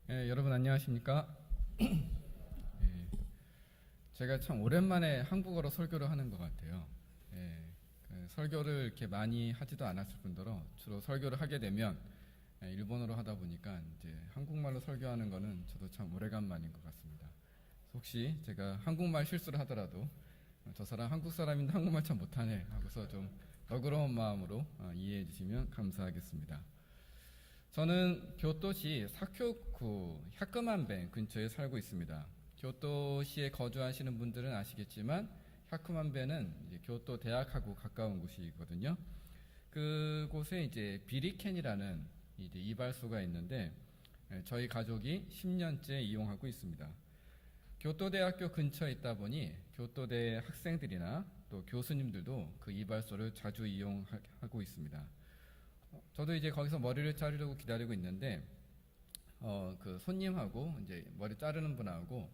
여러분 안녕하십니까? 예, 제가 참 오랜만에 한국어로 설교를 하는 것 같아요. 설교를 이렇게 많이 하지도 않았을 뿐더러 주로 설교를 하게 되면 일본어로 하다 보니까 이제 한국말로 설교하는 거는 저도 참 오래간만인 것 같습니다. 혹시 제가 한국말 실수를 하더라도 저 사람 한국 사람인데 한국말 참 못하네 하고서 좀 너그러운 마음으로 이해해 주시면 감사하겠습니다. 저는 교토시 사쿄구 샤크만벤 근처에 살고 있습니다. 교토시에 거주하시는 분들은 아시겠지만 샤크만벤은 이제 교토 대학하고 가까운 곳이거든요. 그곳에 이제 비리켄이라는 이제 이발소가 있는데 저희 가족이 10년째 이용하고 있습니다. 교토대학교 근처에 있다 보니 교토대 학생들이나 또 교수님들도 그 이발소를 자주 이용하고 있습니다. 저도 이제 거기서 머리를 자르려고 기다리고 있는데 그 손님하고 이제 머리 자르는 분하고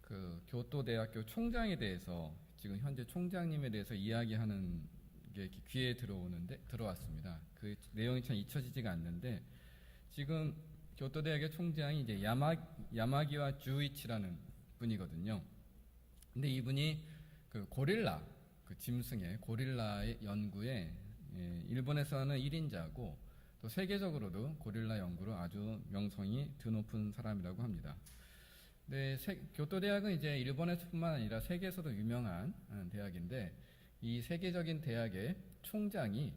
그 교토대학교 총장에 대해서 지금 현재 총장님에 대해서 이야기하는 게 귀에 들어왔습니다. 그 내용이 참 잊혀지지가 않는데 지금 교토대학의 총장이 이제 야마기와 주이치라는 분이거든요. 근데 이분이 그 고릴라 그 짐승의 고릴라의 연구에 일본에서는 1인자고 또 세계적으로도 고릴라 연구로 아주 명성이 드높은 사람이라고 합니다. 네, 교토대학은 이제 일본에서뿐만 아니라 세계에서도 유명한 대학인데 이 세계적인 대학의 총장이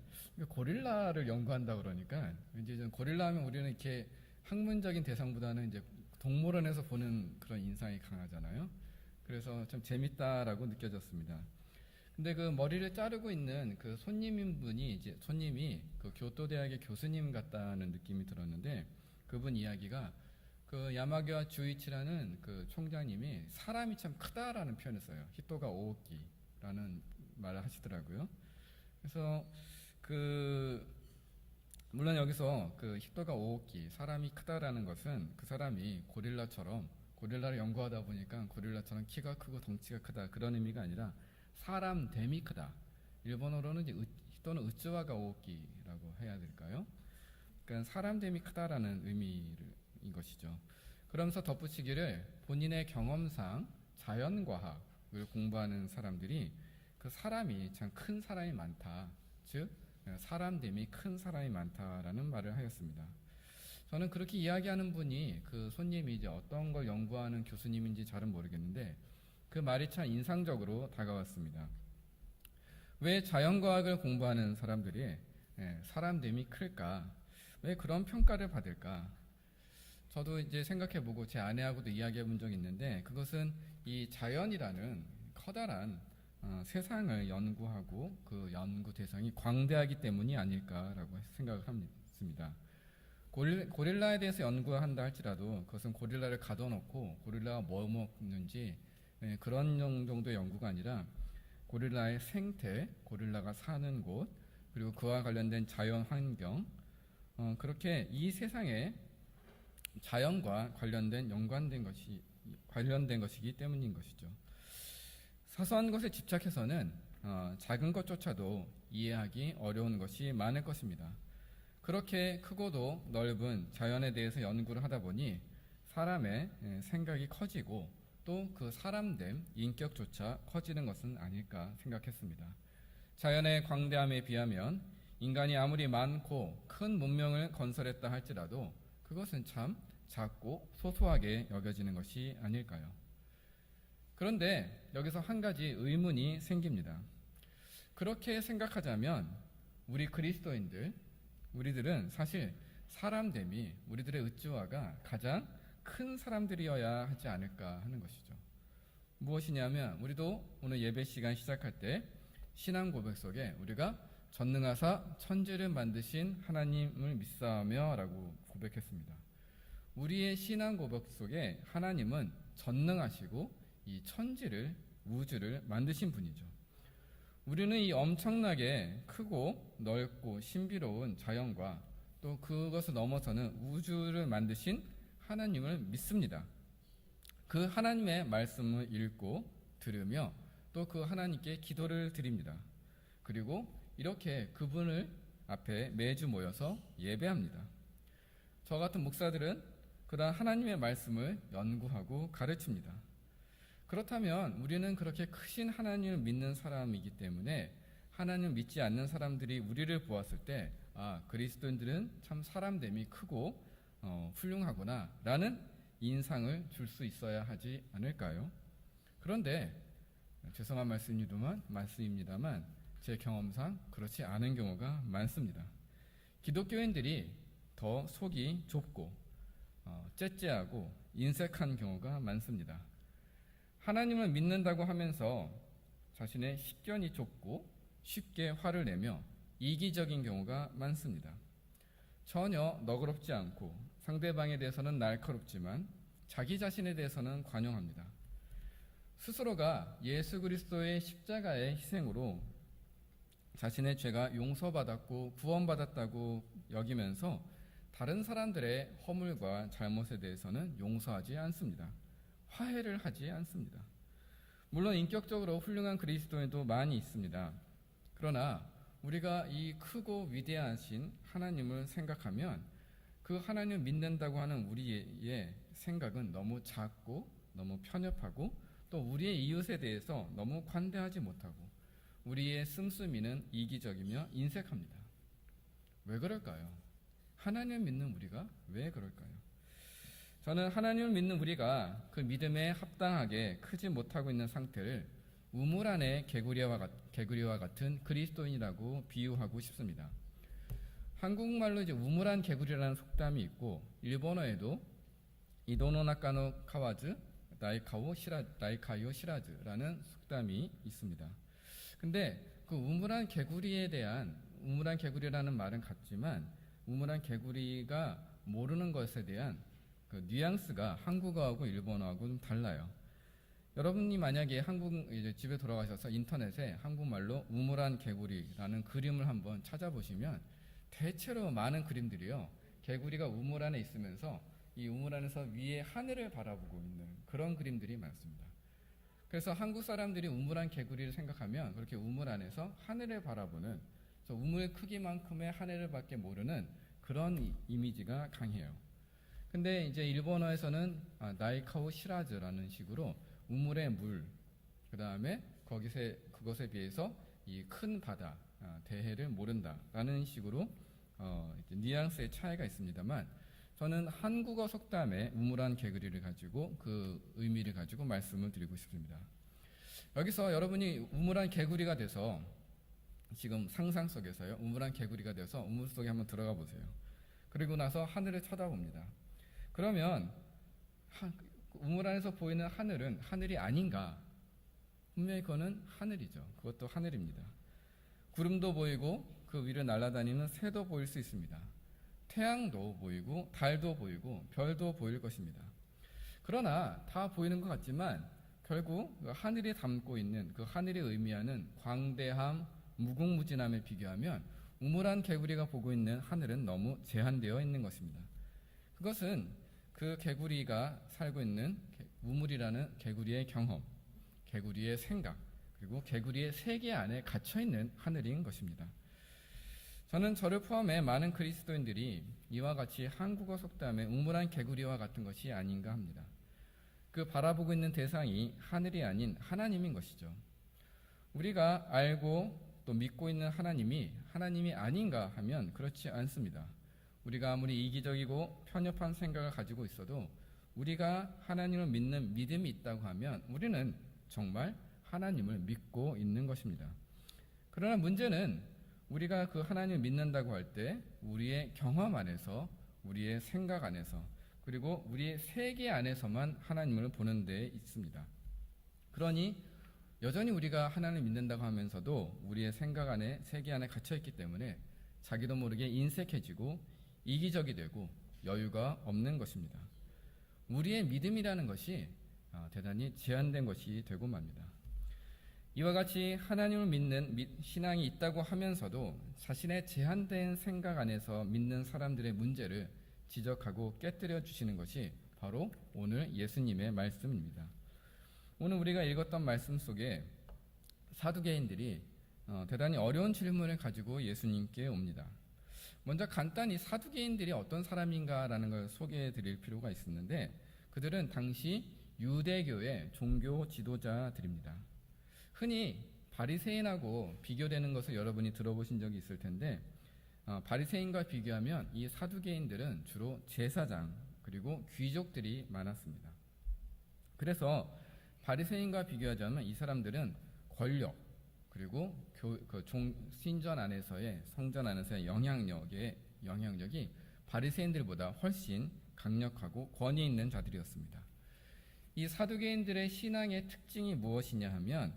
고릴라를 연구한다 그러니까 이제 좀 고릴라 하면 우리는 이렇게 학문적인 대상보다는 이제 동물원에서 보는 그런 인상이 강하잖아요. 그래서 참 재밌다라고 느껴졌습니다. 근데 그 머리를 자르고 있는 그 손님이 그 교토대학의 교수님 같다는 느낌이 들었는데 그분 이야기가 그 야마기와 주이치라는 그 총장님이 사람이 참 크다라는 표현을 써요. 히토가 오오키라는 말을 하시더라고요. 그래서 그 물론 여기서 그 히토가 오오키 사람이 크다라는 것은 그 사람이 고릴라를 연구하다 보니까 고릴라처럼 키가 크고 덩치가 크다 그런 의미가 아니라 사람됨이 크다. 일본어로는 이제 히토는 으츠와가 오오키라고 해야 될까요? 그러니까 사람됨이 크다라는 의미인 것이죠. 그러면서 덧붙이기를 본인의 경험상 자연과학을 공부하는 사람들이 그 사람이 참 큰 사람이 많다. 즉 사람됨이 큰 사람이 많다라는 말을 하였습니다. 저는 그렇게 이야기하는 분이 그 손님이 이제 어떤 걸 연구하는 교수님인지 잘은 모르겠는데 그 말이 참 인상적으로 다가왔습니다. 왜 자연과학을 공부하는 사람들이 사람됨이 클까? 왜 그런 평가를 받을까? 저도 이제 생각해보고 제 아내하고도 이야기해본 적이 있는데 그것은 이 자연이라는 커다란 세상을 연구하고 그 연구 대상이 광대하기 때문이 아닐까라고 생각을 합니다. 고릴라에 대해서 연구한다 할지라도 그것은 고릴라를 가둬놓고 고릴라가 뭐 먹는지 그런 정도의 연구가 아니라 고릴라의 생태, 고릴라가 사는 곳, 그리고 그와 관련된 자연 환경, 그렇게 이 세상에 자연과 관련된 것이기 때문인 것이죠. 사소한 것에 집착해서는 작은 것조차도 이해하기 어려운 것이 많을 것입니다. 그렇게 크고도 넓은 자연에 대해서 연구를 하다 보니 사람의 생각이 커지고 또 그 사람됨, 인격조차 커지는 것은 아닐까 생각했습니다. 자연의 광대함에 비하면 인간이 아무리 많고 큰 문명을 건설했다 할지라도 그것은 참 작고 소소하게 여겨지는 것이 아닐까요? 그런데 여기서 한 가지 의문이 생깁니다. 그렇게 생각하자면 우리 그리스도인들, 우리들은 사실 사람됨이 우리들의 으쯔와가 가장 큰 사람들이어야 하지 않을까 하는 것이죠. 무엇이냐면 우리도 오늘 예배 시간 시작할 때 신앙 고백 속에 우리가 전능하사 천지를 만드신 하나님을 믿사오며 라고 고백했습니다. 우리의 신앙 고백 속에 하나님은 전능하시고 이 천지를 우주를 만드신 분이죠. 우리는 이 엄청나게 크고 넓고 신비로운 자연과 또 그것을 넘어서는 우주를 만드신 하나님을 믿습니다. 그 하나님의 말씀을 읽고 들으며 또 그 하나님께 기도를 드립니다. 그리고 이렇게 그분을 앞에 매주 모여서 예배합니다. 저 같은 목사들은 그다음 하나님의 말씀을 연구하고 가르칩니다. 그렇다면 우리는 그렇게 크신 하나님을 믿는 사람이기 때문에 하나님을 믿지 않는 사람들이 우리를 보았을 때 그리스도인들은 참 사람됨이 크고 훌륭하구나 라는 인상을 줄 수 있어야 하지 않을까요? 그런데 죄송한 말씀입니다만 제 경험상 그렇지 않은 경우가 많습니다. 기독교인들이 더 속이 좁고 째째하고 인색한 경우가 많습니다. 하나님을 믿는다고 하면서 자신의 식견이 좁고 쉽게 화를 내며 이기적인 경우가 많습니다. 전혀 너그럽지 않고 상대방에 대해서는 날카롭지만 자기 자신에 대해서는 관용합니다. 스스로가 예수 그리스도의 십자가의 희생으로 자신의 죄가 용서받았고 구원받았다고 여기면서 다른 사람들의 허물과 잘못에 대해서는 용서하지 않습니다. 화해를 하지 않습니다. 물론 인격적으로 훌륭한 그리스도인도 많이 있습니다. 그러나 우리가 이 크고 위대하신 하나님을 생각하면 그 하나님을 믿는다고 하는 우리의 생각은 너무 작고 너무 편협하고 또 우리의 이웃에 대해서 너무 관대하지 못하고 우리의 씀씀이는 이기적이며 인색합니다. 왜 그럴까요? 하나님을 믿는 우리가 왜 그럴까요? 저는 하나님을 믿는 우리가 그 믿음에 합당하게 크지 못하고 있는 상태를 우물 안의 개구리와 같은 그리스도인이라고 비유하고 싶습니다. 한국말로 이제 우물안 개구리라는 속담이 있고 일본어에도 이도노나카노 카와즈 나이카요 시라즈라는 속담이 있습니다. 근데 그 우물안 개구리라는 말은 같지만 우물안 개구리가 모르는 것에 대한 그 뉘앙스가 한국어하고 일본어하고 좀 달라요. 여러분이 만약에 이제 집에 돌아가셔서 인터넷에 한국말로 우물안 개구리라는 그림을 한번 찾아보시면 대체로 많은 그림들이요. 개구리가 우물 안에 있으면서 이 우물 안에서 위에 하늘을 바라보고 있는 그런 그림들이 많습니다. 그래서 한국 사람들이 우물안 개구리를 생각하면 그렇게 우물 안에서 하늘을 바라보는 우물 크기만큼의 하늘을 밖에 모르는 그런 이미지가 강해요. 근데 이제 일본어에서는 나이카오 시라즈라는 식으로 우물의 물, 그 다음에 그것에 비해서 이 큰 바다, 대해를 모른다라는 식으로 뉘앙스의 차이가 있습니다만 저는 한국어 속담의 우물안 개구리를 가지고 그 의미를 가지고 말씀을 드리고 싶습니다. 여기서 여러분이 우물안 개구리가 돼서 지금 상상 속에서요. 우물안 개구리가 돼서 우물 속에 한번 들어가 보세요. 그리고 나서 하늘을 쳐다봅니다. 그러면 우물 안에서 보이는 하늘은 하늘이 아닌가? 분명히 그거는 하늘이죠. 그것도 하늘입니다. 구름도 보이고 그 위를 날아다니는 새도 보일 수 있습니다. 태양도 보이고 달도 보이고 별도 보일 것입니다. 그러나 다 보이는 것 같지만 결국 그 하늘이 담고 있는 그 하늘이 의미하는 광대함, 무궁무진함에 비교하면 우물안 개구리가 보고 있는 하늘은 너무 제한되어 있는 것입니다. 그것은 그 개구리가 살고 있는 우물이라는 개구리의 경험, 개구리의 생각, 그리고 개구리의 세계 안에 갇혀있는 하늘인 것입니다. 저는 저를 포함해 많은 그리스도인들이 이와 같이 한국어 속담의 우물안 개구리와 같은 것이 아닌가 합니다. 그 바라보고 있는 대상이 하늘이 아닌 하나님인 것이죠. 우리가 알고 또 믿고 있는 하나님이 아닌가 하면 그렇지 않습니다. 우리가 아무리 이기적이고 편협한 생각을 가지고 있어도 우리가 하나님을 믿는 믿음이 있다고 하면 우리는 정말 하나님을 믿고 있는 것입니다. 그러나 문제는 우리가 그 하나님을 믿는다고 할 때 우리의 경험 안에서, 우리의 생각 안에서, 그리고 우리의 세계 안에서만 하나님을 보는 데 있습니다. 그러니 여전히 우리가 하나님을 믿는다고 하면서도 우리의 생각 안에, 세계 안에 갇혀있기 때문에 자기도 모르게 인색해지고 이기적이 되고 여유가 없는 것입니다. 우리의 믿음이라는 것이 대단히 제한된 것이 되고 맙니다. 이와 같이 하나님을 믿는 신앙이 있다고 하면서도 자신의 제한된 생각 안에서 믿는 사람들의 문제를 지적하고 깨뜨려 주시는 것이 바로 오늘 예수님의 말씀입니다. 오늘 우리가 읽었던 말씀 속에 사두개인들이 대단히 어려운 질문을 가지고 예수님께 옵니다. 먼저 간단히 사두개인들이 어떤 사람인가라는 걸 소개해 드릴 필요가 있었는데, 그들은 당시 유대교의 종교 지도자들입니다. 흔히 바리새인하고 비교되는 것을 여러분이 들어보신 적이 있을 텐데, 바리새인과 비교하면 이 사두개인들은 주로 제사장 그리고 귀족들이 많았습니다. 그래서 바리새인과 비교하자면 이 사람들은 권력 그리고 신전 안에서의 성전 안에서의 영향력이 바리새인들보다 훨씬 강력하고 권위 있는 자들이었습니다. 이 사두개인들의 신앙의 특징이 무엇이냐 하면,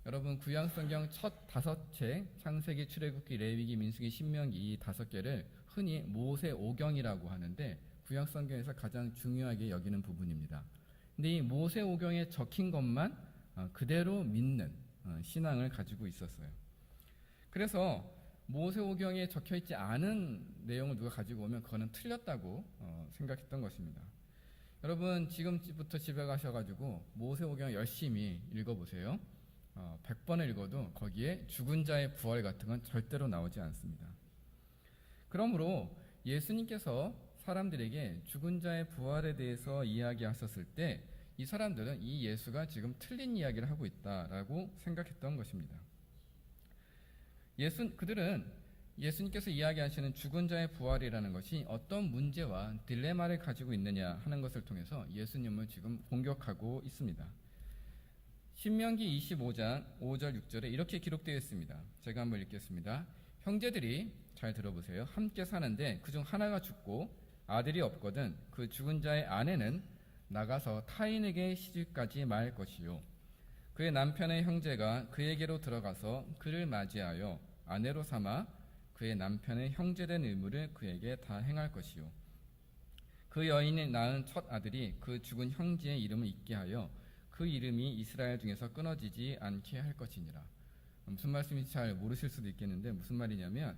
여러분 구약성경 첫 5책 창세기, 출애굽기, 레위기, 민수기, 신명기 이 5개를 흔히 모세오경이라고 하는데 구약성경에서 가장 중요하게 여기는 부분입니다. 근데 이 모세오경에 적힌 것만 그대로 믿는 신앙을 가지고 있었어요. 그래서 모세오경에 적혀있지 않은 내용을 누가 가지고 오면 그거는 틀렸다고 생각했던 것입니다. 여러분 지금부터 집에 가셔가지고 모세오경 열심히 읽어보세요. 100번을 읽어도 거기에 죽은 자의 부활 같은 건 절대로 나오지 않습니다. 그러므로 예수님께서 사람들에게 죽은 자의 부활에 대해서 이야기하셨을 때 이 사람들은 이 예수가 지금 틀린 이야기를 하고 있다라고 생각했던 것입니다. 그들은 예수님께서 이야기하시는 죽은 자의 부활이라는 것이 어떤 문제와 딜레마를 가지고 있느냐 하는 것을 통해서 예수님을 지금 공격하고 있습니다. 신명기 25장 5절 6절에 이렇게 기록되어 있습니다. 제가 한번 읽겠습니다. 형제들이 잘 들어보세요. 함께 사는데 그중 하나가 죽고 아들이 없거든 그 죽은 자의 아내는 나가서 타인에게 시집가지 말 것이요, 그의 남편의 형제가 그에게로 들어가서 그를 맞이하여 아내로 삼아 그의 남편의 형제된 의무를 그에게 다 행할 것이요, 그 여인이 낳은 첫 아들이 그 죽은 형제의 이름을 잊게 하여 그 이름이 이스라엘 중에서 끊어지지 않게 할 것이니라. 무슨 말씀인지 잘 모르실 수도 있겠는데 무슨 말이냐면,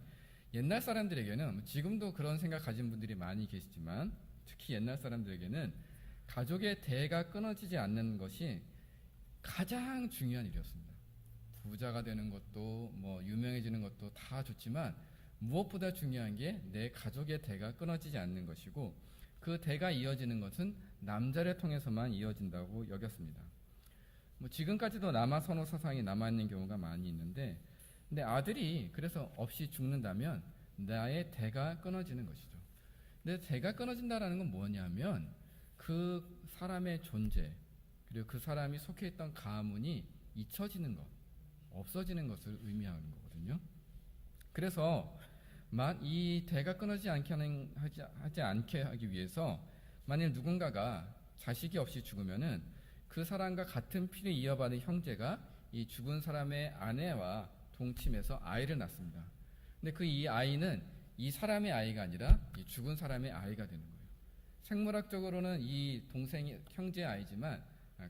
옛날 사람들에게는, 지금도 그런 생각 가진 분들이 많이 계시지만 특히 옛날 사람들에게는 가족의 대가 끊어지지 않는 것이 가장 중요한 일이었습니다. 부자가 되는 것도 유명해지는 것도 다 좋지만 무엇보다 중요한 게 내 가족의 대가 끊어지지 않는 것이고, 그 대가 이어지는 것은 남자를 통해서만 이어진다고 여겼습니다. 지금까지도 남아 선호 사상이 남아있는 경우가 많이 있는데, 근데 아들이 그래서 없이 죽는다면 나의 대가 끊어지는 것이죠. 근데 대가 끊어진다라는 건 뭐냐면 그 사람의 존재 그리고 그 사람이 속해 있던 가문이 잊혀지는 것, 없어지는 것을 의미하는 거거든요. 그래서 이 대가 끊어지지 하지 않게 하기 위해서 만일 누군가가 자식이 없이 죽으면은 그 사람과 같은 피를 이어받은 형제가 이 죽은 사람의 아내와 동침해서 아이를 낳습니다. 근데 이 아이는 이 사람의 아이가 아니라 이 죽은 사람의 아이가 되는 거예요. 생물학적으로는 이 형제의 아이지만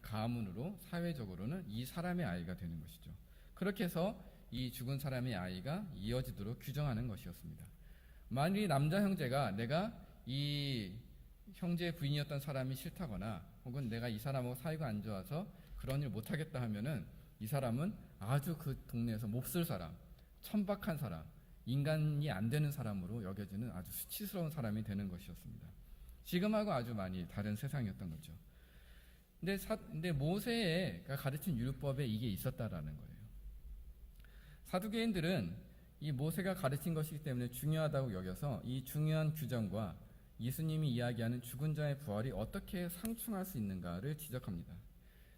가문으로 사회적으로는 이 사람의 아이가 되는 것이죠. 그렇게 해서 이 죽은 사람의 아이가 이어지도록 규정하는 것이었습니다. 만일 남자 형제가 내가 이 형제의 부인이었던 사람이 싫다거나 혹은 내가 이 사람하고 사이가 안 좋아서 그런 일 못하겠다 하면은 이 사람은 아주 그 동네에서 몹쓸 사람, 천박한 사람, 인간이 안 되는 사람으로 여겨지는 아주 수치스러운 사람이 되는 것이었습니다. 지금하고 아주 많이 다른 세상이었던 거죠. 근데 모세가 가르친 율법에 이게 있었다라는 거예요. 사두개인들은 이 모세가 가르친 것이기 때문에 중요하다고 여겨서 이 중요한 규정과 예수님이 이야기하는 죽은 자의 부활이 어떻게 상충할 수 있는가를 지적합니다.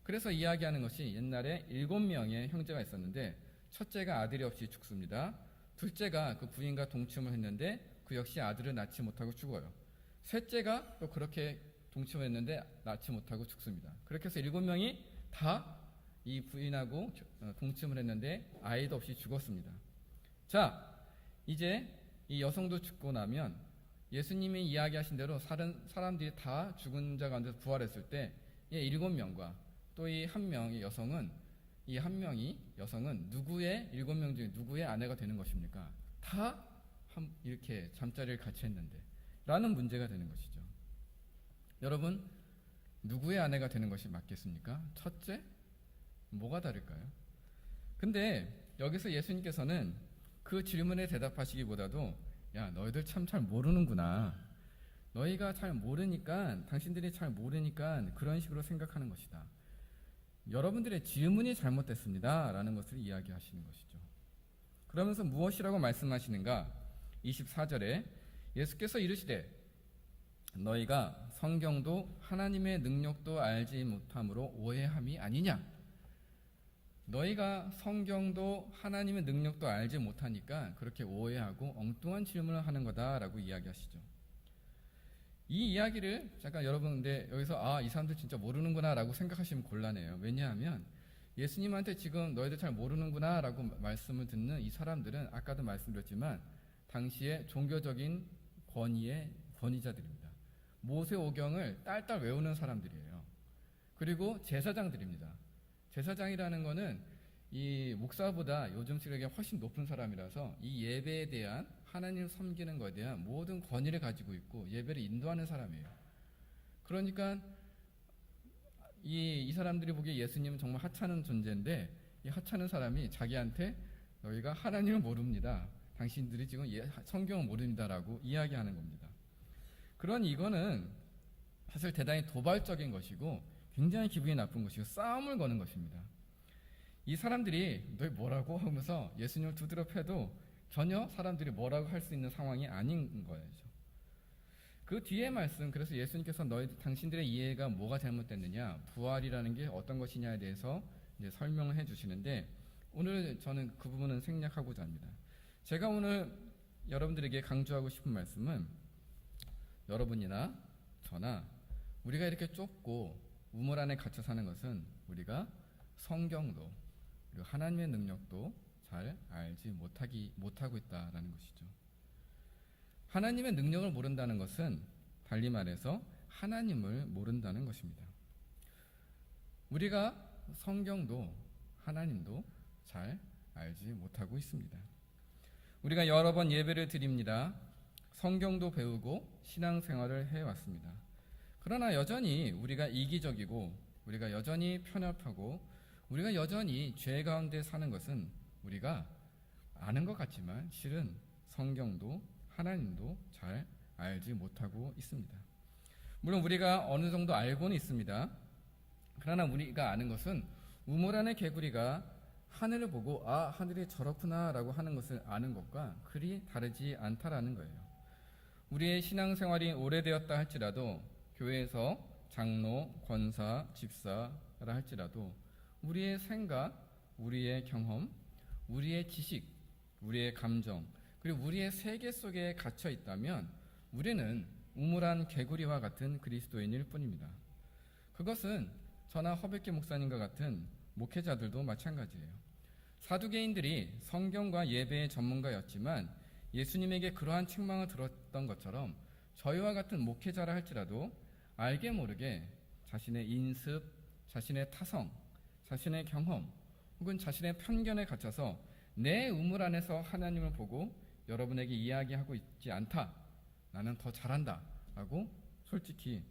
그래서 이야기하는 것이 옛날에 7명의 형제가 있었는데 첫째가 아들이 없이 죽습니다. 둘째가 그 부인과 동침을 했는데 그 역시 아들을 낳지 못하고 죽어요. 셋째가 또 그렇게 동침을 했는데 낳지 못하고 죽습니다. 그렇게 해서 7명이 다 이 부인하고 동침을 했는데 아이도 없이 죽었습니다. 자, 이제 이 여성도 죽고 나면 예수님이 이야기하신 대로 사람들이 다 죽은 자 가운데서 부활했을 때 이 7명과 또 이 한 명의 여성은 누구의 7명 중에 누구의 아내가 되는 것입니까? 다 이렇게 잠자리를 같이 했는데 라는 문제가 되는 것이죠. 여러분, 누구의 아내가 되는 것이 맞겠습니까? 첫째? 뭐가 다를까요? 근데 여기서 예수님께서는 그 질문에 대답하시기보다도 야, 너희들 참 잘 모르는구나. 너희가 잘 모르니까, 당신들이 잘 모르니까 그런 식으로 생각하는 것이다. 여러분들의 질문이 잘못됐습니다. 라는 것을 이야기하시는 것이죠. 그러면서 무엇이라고 말씀하시는가? 24절에 예수께서 이르시되 너희가 성경도 하나님의 능력도 알지 못함으로 오해함이 아니냐? 너희가 성경도 하나님의 능력도 알지 못하니까 그렇게 오해하고 엉뚱한 질문을 하는 거다라고 이야기하시죠. 이 이야기를 잠깐 여러분, 근데 여기서 이 사람들 진짜 모르는구나 라고 생각하시면 곤란해요. 왜냐하면 예수님한테 지금 너희들 잘 모르는구나 라고 말씀을 듣는 이 사람들은 아까도 말씀드렸지만 당시에 종교적인 권위자들입니다. 모세오경을 딸딸 외우는 사람들이에요. 그리고 제사장들입니다. 제사장이라는 거는 이 목사보다 요즘 시력이 훨씬 높은 사람이라서 이 예배에 대한, 하나님을 섬기는 것에 대한 모든 권위를 가지고 있고 예배를 인도하는 사람이에요. 그러니까 이 사람들이 보기에 예수님은 정말 하찮은 존재인데, 이 하찮은 사람이 자기한테 너희가 하나님을 모릅니다. 당신들이 지금 성경을 모릅니다라고 이야기하는 겁니다. 그런 이거는 사실 대단히 도발적인 것이고 굉장히 기분이 나쁜 것이고 싸움을 거는 것입니다. 이 사람들이 너희 뭐라고 하면서 예수님을 두드려 패도 전혀 사람들이 뭐라고 할 수 있는 상황이 아닌 거예요. 그 뒤에 말씀, 그래서 예수님께서 당신들의 이해가 뭐가 잘못됐느냐, 부활이라는 게 어떤 것이냐에 대해서 이제 설명을 해주시는데, 오늘 저는 그 부분은 생략하고자 합니다. 제가 오늘 여러분들에게 강조하고 싶은 말씀은, 여러분이나 저나 우리가 이렇게 좁고 우물 안에 갇혀 사는 것은 우리가 성경도 그리고 하나님의 능력도 잘 알지 못하고 있다라는 것이죠. 하나님의 능력을 모른다는 것은 달리 말해서 하나님을 모른다는 것입니다. 우리가 성경도 하나님도 잘 알지 못하고 있습니다. 우리가 여러 번 예배를 드립니다. 성경도 배우고 신앙생활을 해왔습니다. 그러나 여전히 우리가 이기적이고 우리가 여전히 편협하고 우리가 여전히 죄 가운데 사는 것은 우리가 아는 것 같지만 실은 성경도 하나님도 잘 알지 못하고 있습니다. 물론 우리가 어느 정도 알고는 있습니다. 그러나 우리가 아는 것은 우물 안의 개구리가 하늘을 보고 하늘이 저렇구나 라고 하는 것을 아는 것과 그리 다르지 않다라는 거예요. 우리의 신앙생활이 오래되었다 할지라도 교회에서 장로, 권사, 집사라 할지라도 우리의 생각, 우리의 경험, 우리의 지식, 우리의 감정, 그리고 우리의 세계 속에 갇혀 있다면 우리는 우물안 개구리와 같은 그리스도인일 뿐입니다. 그것은 저나 허백기 목사님과 같은 목회자들도 마찬가지예요. 사두개인들이 성경과 예배의 전문가였지만 예수님에게 그러한 책망을 들었던 것처럼 저희와 같은 목회자라 할지라도 알게 모르게 자신의 인습, 자신의 타성, 자신의 경험 혹은 자신의 편견에 갇혀서 내 우물 안에서 하나님을 보고 여러분에게 이야기하고 있지 않다. 나는 더 잘한다 라고 솔직히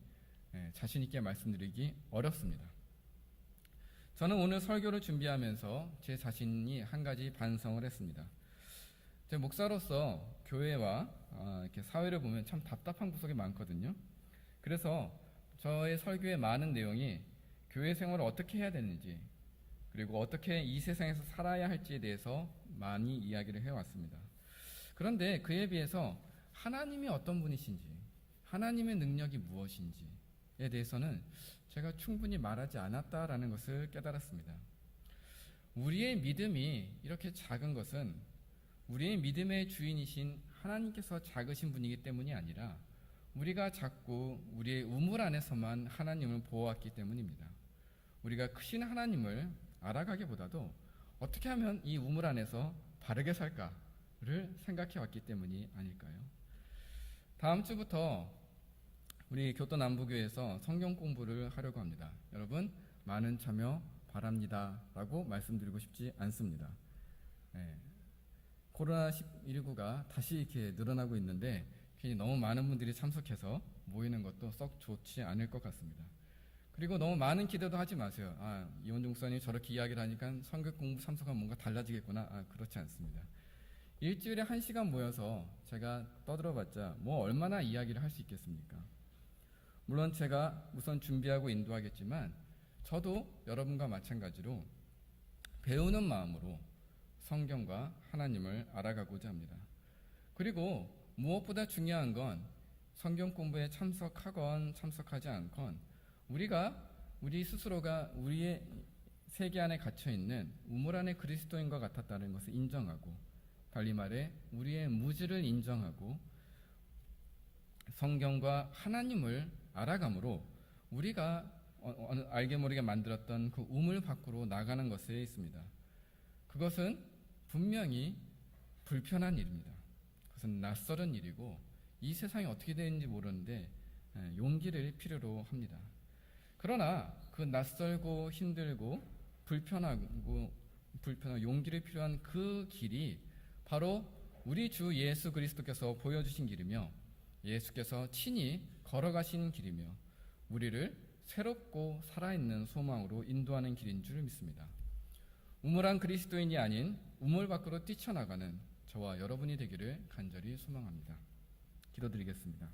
자신 있게 말씀드리기 어렵습니다. 저는 오늘 설교를 준비하면서 제 자신이 한 가지 반성을 했습니다. 제 목사로서 교회와 이렇게 사회를 보면 참 답답한 구석이 많거든요. 그래서 저의 설교의 많은 내용이 교회 생활을 어떻게 해야 되는지 그리고 어떻게 이 세상에서 살아야 할지에 대해서 많이 이야기를 해왔습니다. 그런데 그에 비해서 하나님이 어떤 분이신지, 하나님의 능력이 무엇인지에 대해서는 제가 충분히 말하지 않았다라는 것을 깨달았습니다. 우리의 믿음이 이렇게 작은 것은 우리의 믿음의 주인이신 하나님께서 작으신 분이기 때문이 아니라 우리가 작고 우리의 우물 안에서만 하나님을 보아왔기 때문입니다. 우리가 크신 하나님을 알아가기보다도 어떻게 하면 이 우물 안에서 바르게 살까를 생각해 왔기 때문이 아닐까요? 다음 주부터 우리 교도 남부교회에서 성경 공부를 하려고 합니다. 여러분 많은 참여 바랍니다 라고 말씀드리고 싶지 않습니다. 코로나19가 다시 이렇게 늘어나고 있는데 괜히 너무 많은 분들이 참석해서 모이는 것도 썩 좋지 않을 것 같습니다. 그리고 너무 많은 기대도 하지 마세요. 이원종 목사님 저렇게 이야기를 하니까 성경 공부 참석하면 뭔가 달라지겠구나. 그렇지 않습니다. 일주일에 1시간 모여서 제가 떠들어봤자 뭐 얼마나 이야기를 할 수 있겠습니까? 물론 제가 우선 준비하고 인도하겠지만 저도 여러분과 마찬가지로 배우는 마음으로 성경과 하나님을 알아가고자 합니다. 그리고 무엇보다 중요한 건 성경 공부에 참석하건 참석하지 않건 우리 스스로가 우리의 세계 안에 갇혀 있는 우물 안의 그리스도인과 같았다는 것을 인정하고, 달리 말해 우리의 무지를 인정하고 성경과 하나님을 알아감으로 우리가 알게 모르게 만들었던 그 우물 밖으로 나가는 것에 있습니다. 그것은 분명히 불편한 일입니다. 그것은 낯설은 일이고 이 세상이 어떻게 되는지 모르는데 용기를 필요로 합니다. 그러나 그 낯설고 힘들고 불편하고 용기를 필요한 그 길이 바로 우리 주 예수 그리스도께서 보여주신 길이며 예수께서 친히 걸어가신 길이며 우리를 새롭고 살아있는 소망으로 인도하는 길인 줄 믿습니다. 우물한 그리스도인이 아닌 우물 밖으로 뛰쳐나가는 저와 여러분이 되기를 간절히 소망합니다. 기도드리겠습니다.